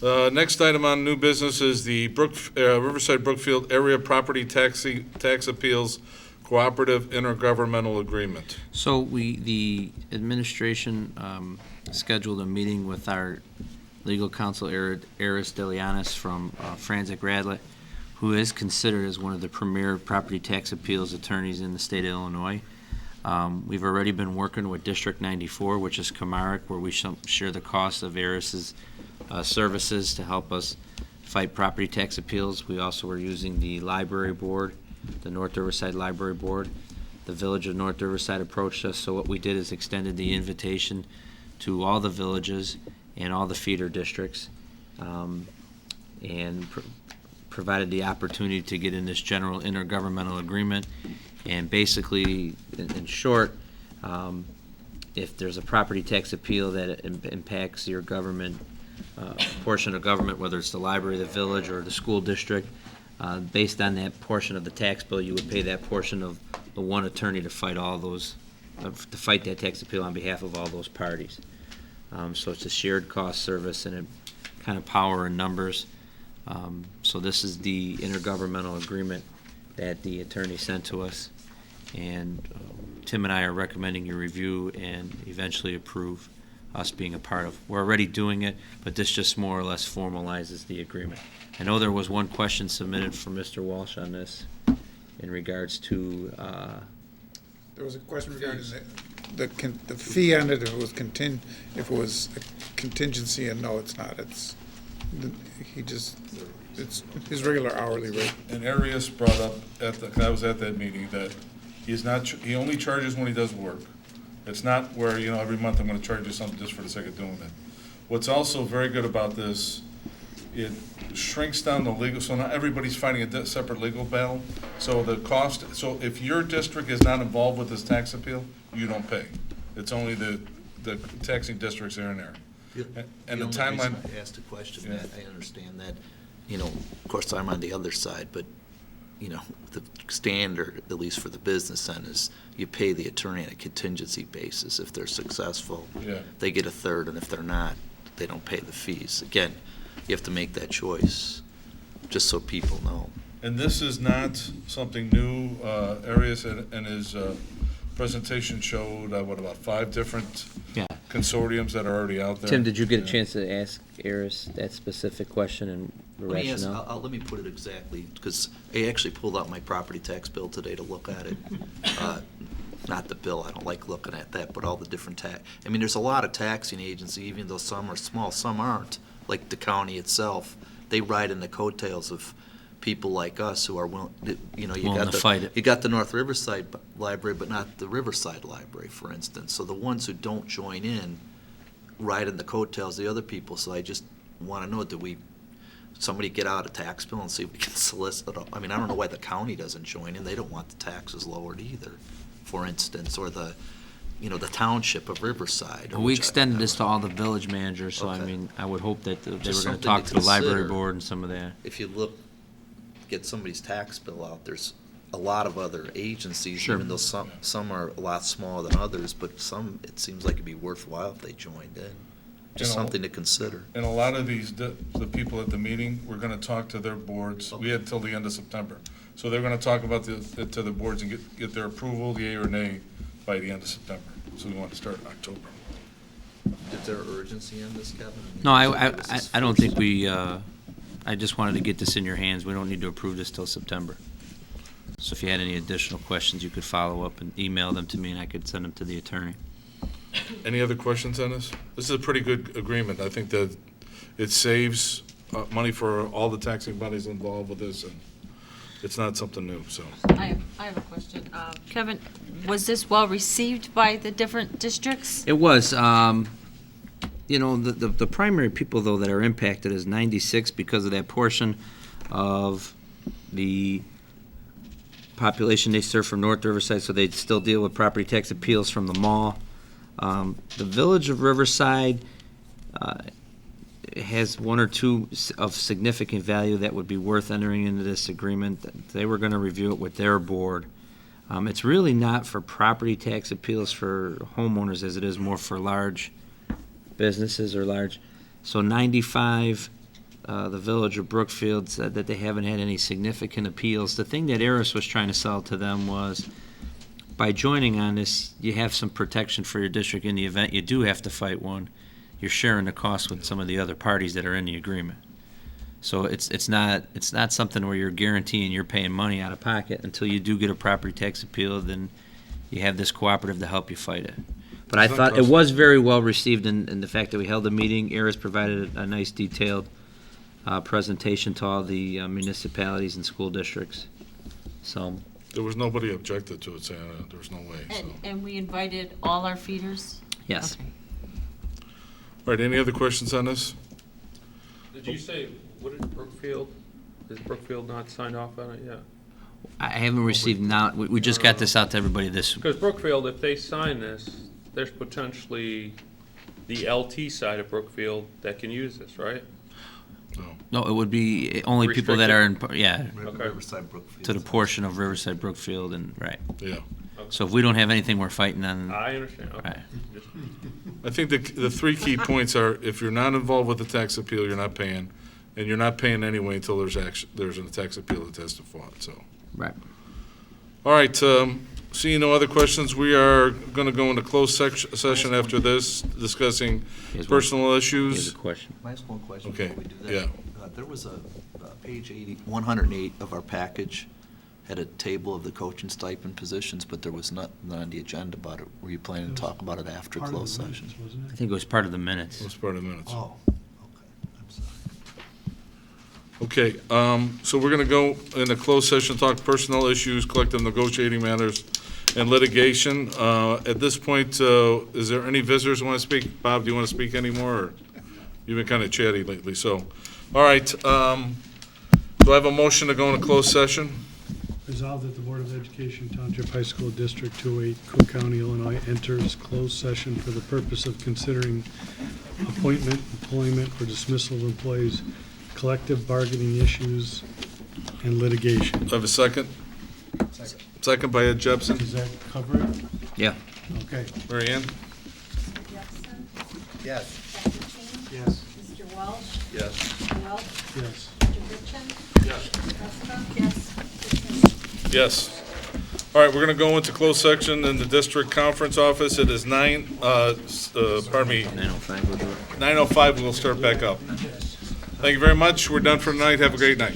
Next item on new business is the Riverside Brookfield Area Property Tax Appeals Cooperative Intergovernmental Agreement. So the administration scheduled a meeting with our legal counsel, Eris Delianis from Franzik Radlett, who is considered as one of the premier property tax appeals attorneys in the state of Illinois. We've already been working with District 94, which is Comaric, where we share the cost of Eris's services to help us fight property tax appeals. We also are using the library board, the North Riverside Library Board. The Village of North Riverside approached us, so what we did is extended the invitation to all the villages and all the feeder districts, and provided the opportunity to get in this general intergovernmental agreement. And basically, in short, if there's a property tax appeal that impacts your government, portion of government, whether it's the library, the village, or the school district, based on that portion of the tax bill, you would pay that portion of the one attorney to fight all those, to fight that tax appeal on behalf of all those parties. So it's a shared cost service and a kind of power in numbers. So this is the intergovernmental agreement that the attorney sent to us, and Tim and I are recommending you review and eventually approve us being a part of. We're already doing it, but this just more or less formalizes the agreement. I know there was one question submitted from Mr. Walsh on this in regards to There was a question regarding the fee on it, if it was a contingency, and no, it's not. It's his regular hourly rate. And Arias brought up I was at that meeting, that he only charges when he does work. It's not where, every month I'm gonna charge you something just for the sake of doing it. What's also very good about this, it shrinks down the legal, so not everybody's fighting a separate legal battle. So the cost, so if your district is not involved with this tax appeal, you don't pay. It's only the taxing districts here and there. And the timeline. I asked a question, Matt, I understand that, of course, I'm on the other side, but, the standard, at least for the business end, is you pay the attorney on a contingency basis. If they're successful, they get a third, and if they're not, they don't pay the fees. Again, you have to make that choice, just so people know. And this is not something new. Arias in his presentation showed, about 5 different consortiums that are already out there. Tim, did you get a chance to ask Eris that specific question and the rationale? Let me put it exactly, because I actually pulled out my property tax bill today to look at it. Not the bill, I don't like looking at that, but all the different there's a lot of taxing agencies, even though some are small, some aren't. Like the county itself, they ride in the coattails of people like us who are willing, you got the North Riverside Library, but not the Riverside Library, for instance. So the ones who don't join in ride in the coattails of the other people. So I just want to know, somebody get out a tax bill and see if we can solicit? I don't know why the county doesn't join in. They don't want the taxes lowered either, for instance, or the Township of Riverside. We extended this to all the village managers, so Okay. I would hope that they were Just going to something talk to to the library consider. board and some of that. If you get somebody's tax bill out, there's a lot of other agencies, Sure. even though some are a lot smaller than others, but some, it seems like it'd be worthwhile if they joined in. Just something to consider. And a lot of these, the people at the meeting, we're gonna talk to their boards. We had till the end of September. So they're gonna talk about to the boards and get their approval, yea or nay, by the end of September. So we want to start in October. Is there urgency on this, Kevin? No, I don't think we, I just wanted to get this in your hands. We don't need to approve this till September. So if you had any additional questions, you could follow up and email them to me, and I could send them to the attorney. Any other questions on this? This is a pretty good agreement. I think that it saves money for all the taxing bodies involved with this, and it's not something new, so. I have a question. Kevin, was this well received by the different districts? It was. The primary people, though, that are impacted is 96 because of that portion of the population they serve from North Riverside, so they still deal with property tax appeals from the mall. The Village of Riverside has 1 or 2 of significant value that would be worth entering into this agreement. They were going to review it with their board. It's really not for property tax appeals for homeowners as it is more for large businesses or large. So 95 the village of Brookfield said that they haven't had any significant appeals. The thing that Eris was trying to sell to them was, by joining on this, you have some protection for your district in the event you do have to fight one. You're sharing the cost with some of the other parties that are in the agreement. So it's not something where you're guaranteeing you're paying money out of pocket until you do get a property tax appeal. Then you have this cooperative to help you fight it. But I It's not thought it costly. was very well received in the fact that we held a meeting. Eris provided a nice detailed presentation to all the municipalities and school districts. So, There was nobody objected to it, saying there was no way, so. And we invited all our feeders? yes. Okay. All right, any other questions on this? Did you say, what is Brookfield? Is Brookfield not signed off on it yet? I haven't received we just got this out to everybody this. Because Brookfield, if they sign this, there's potentially the LT side of Brookfield that can use this, right? No, it would be only people that are in, yeah, Okay. Riverside Brookfield. to the portion of Riverside Brookfield and, right. Yeah. So if we don't have anything we're fighting on, I understand, okay. right. Just- I think the three key points are, if you're not involved with the tax appeal, you're not paying, and you're not paying anyway until there's a tax appeal that has to fought, so. Right. All right, seeing no other questions, we are gonna go into closed session after this, discussing Here's one. personal Here's issues. a question. Can I ask one question Okay, before we do that? yeah. There was a, page 108 of our package had a table of the coaching stipend positions, but there was nothing on the agenda about it. Were you planning to talk about it after Part of closed the session? minutes, wasn't I it? think it was part of the minutes. That's part of the minutes. Oh, okay, I'm sorry. Okay, so we're gonna go in a closed session, talk personnel issues, collective negotiating matters, and litigation. At this point, is there any visitors who want to speak? Bob, do you want to speak anymore, or you've been kind of chatty lately, so. All right, do I have a motion to go into closed session? Resolved that the Board of Education Township High School District 208, Cook County, Illinois, enters closed session for the purpose of considering appointment, employment, or dismissal of employees, collective bargaining issues, and litigation. Do I have a second? Second by Ed Jepson. Does that cover it? Yeah. Okay. Mary Ann? Jepson? Yes. Dr. King? Yes. Mr. Welch? Yes. Mr. Welch? Yes. Mr. Richard? Yes. Jessica? Yes. Mr. Yes. All right, we're gonna go into closed section in the district conference office. It is 9:05, we'll do it. 9:05, we'll start back up. Thank you very much. We're done for tonight. Have a great night.